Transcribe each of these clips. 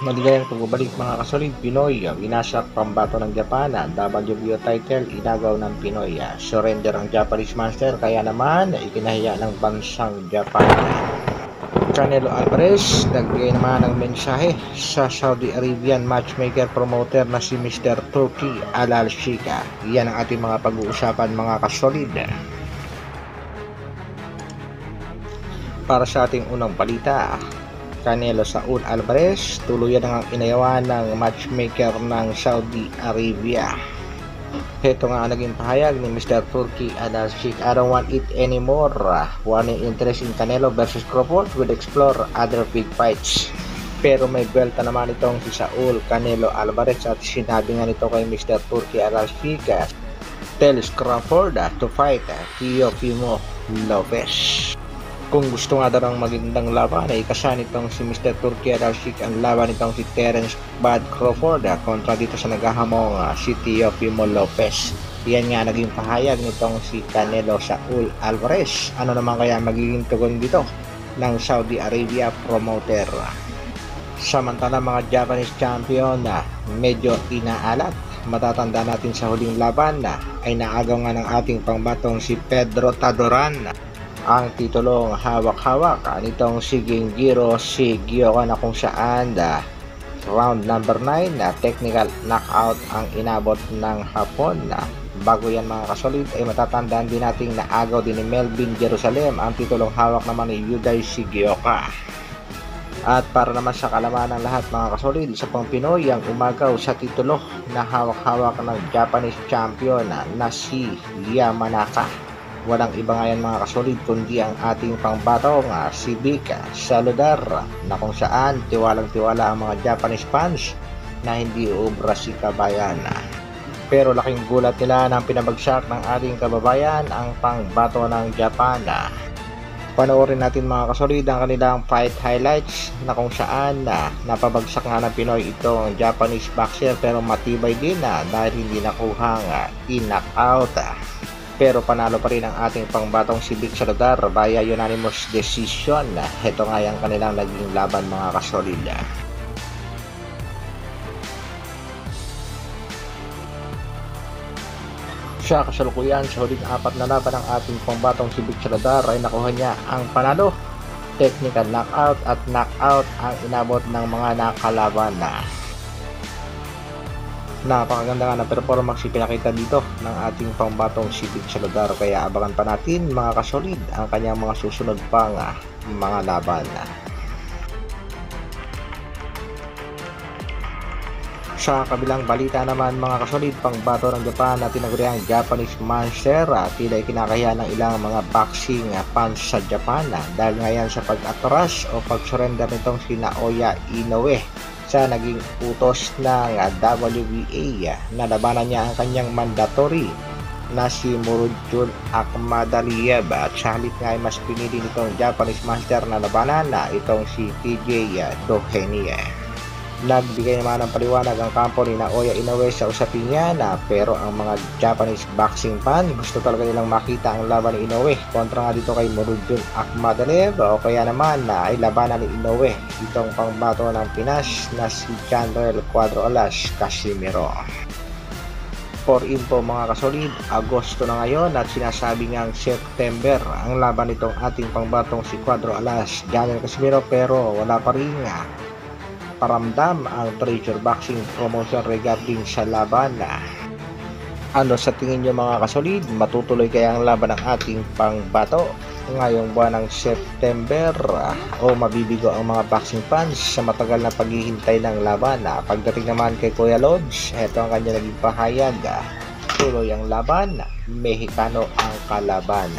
Maligayang pagbabalik mga kasolid Pinoy, winasak pambato ng Japan, WBO title inagaw ng Pinoy, surrender ang Japanese master kaya naman ikinahiya ng bansang Japan. Canelo Alvarez nagbigay naman ng mensahe sa Saudi Arabian matchmaker promoter na si Mr. Turki Al-Sheikh. Yan ang ating mga pag-uusapan mga kasolid. Para sa ating unang balita, Canelo Saul Alvarez tuluyan ang inayawan ng matchmaker ng Saudi Arabia. Ito nga ang naging pahayag ni Mr. Turki Al-Sheikh. I don't want it anymore. Warning interest in Canelo versus Crawford would explore other big fights. Pero may belta naman itong si Saul Canelo Alvarez at sinabi nga nito kay Mr. Turki Al-Sheikh, tells Crawford to fight Teofimo Lopez. Kung gusto nga daw ng magandang laban ay ikasan itong si Mr. Turki Al-Sheikh ang laban itong si Terence Bud Crawford kontra dito sa naghahamong si Teofimo Lopez. Yan nga naging pahayag nitong si Canelo Saul Alvarez. Ano naman kaya magiging tugon dito ng Saudi Arabia promoter? Samantala mga Japanese champion na medyo inaalat. Matatanda natin sa huling laban ay naagaw nga ng ating pangbatong si Pedro Tadoran ang titulong hawak-hawak nitong si Genjiro Shigioka na kung saan round number 9 technical knockout ang inabot ng Hapon. Bago yan mga kasolid ay matatandaan din nating naagaw din ni Melvin Jerusalem ang titulong hawak naman ni Yuday Shigioka. At para naman sa kalaman ng lahat mga kasolid, isa pang Pinoy ang umagaw sa titulo na hawak-hawak ng Japanese champion na si Yamanaka. Walang iba nga yan mga kasolid kundi ang ating pangbatong si Vic Saludar na kung saan tiwalang-tiwala ang mga Japanese fans na hindi uubra si kabayan. Pero laking gulat nila nang pinabagsak ng ating kababayan ang pangbato ng Japan. Panoorin natin mga kasolid ang kanilang fight highlights na kung saan napabagsak nga ng Pinoy itong Japanese boxer pero matibay din dahil hindi nakuhang in-knockout. Pero panalo pa rin ang ating pangbatong si Vic Saludar via unanimous decision. Ito nga yung kanilang naging laban mga kasolid. Sa kasalukuyan sa huling apat na laban ng ating pangbatong si Vic Saludar ay nakuha niya ang panalo, technical knockout at knockout ang inabot ng mga nakalaban. Napakaganda nga ng performance ipinakita dito ng ating pangbatong si Vic Saludar kaya abangan pa natin mga kasolid ang kanyang mga susunod pang mga laban. Sa kabilang balita naman mga kasolid, pangbato ng Japan na tinaguriang Japanese Monster tila kinakahiya ng ilang mga boxing fans sa Japan dahil ngayon sa pag-atras o pag-surrender nitong si Naoya Inoue sa naging utos ng WBA na labanan niya ang kanyang mandatory na si Murudjun Akhmadaliev at sa halip nga ay mas pinili nitong Japanese master na labanan na itong si TJ Doheny. Nagbigay naman ng paliwanag ang kampo ni Naoya Inoue sa usapin niya pero ang mga Japanese boxing fan gusto talaga nilang makita ang laban ni Inoue kontra nga dito kay Murudjun Akhmadaliev o kaya naman ay labanan ni Inoue itong pangbato ng Pinas na si Janrel Cuadro Alas Casimiro. For info mga kasolid, Agosto na ngayon at sinasabi ngang September ang laban nitong ating pangbatong si Cuadro Alas Janrel Casimiro pero wala pa rin paramdam ang Treasure Boxing promotion regarding sa laban. Ano sa tingin nyo mga kasolid? Matutuloy kaya ang laban ng ating pangbato ngayong buwan ng September o mabibigo ang mga boxing fans sa matagal na paghihintay ng laban? Pagdating naman kay Kuya Lods, ito ang kanya naging pahayag. Tuloy ang laban, Mexicano ang kalaban.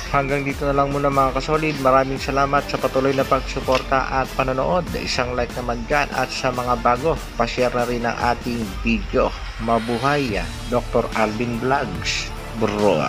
Hanggang dito na lang muna mga kasolid. Maraming salamat sa patuloy na pagsuporta at panonood. Isang like naman dyan at sa mga bago, pa-share na rin ang ating video. Mabuhay, Dr. Alvin Vlogs, bro.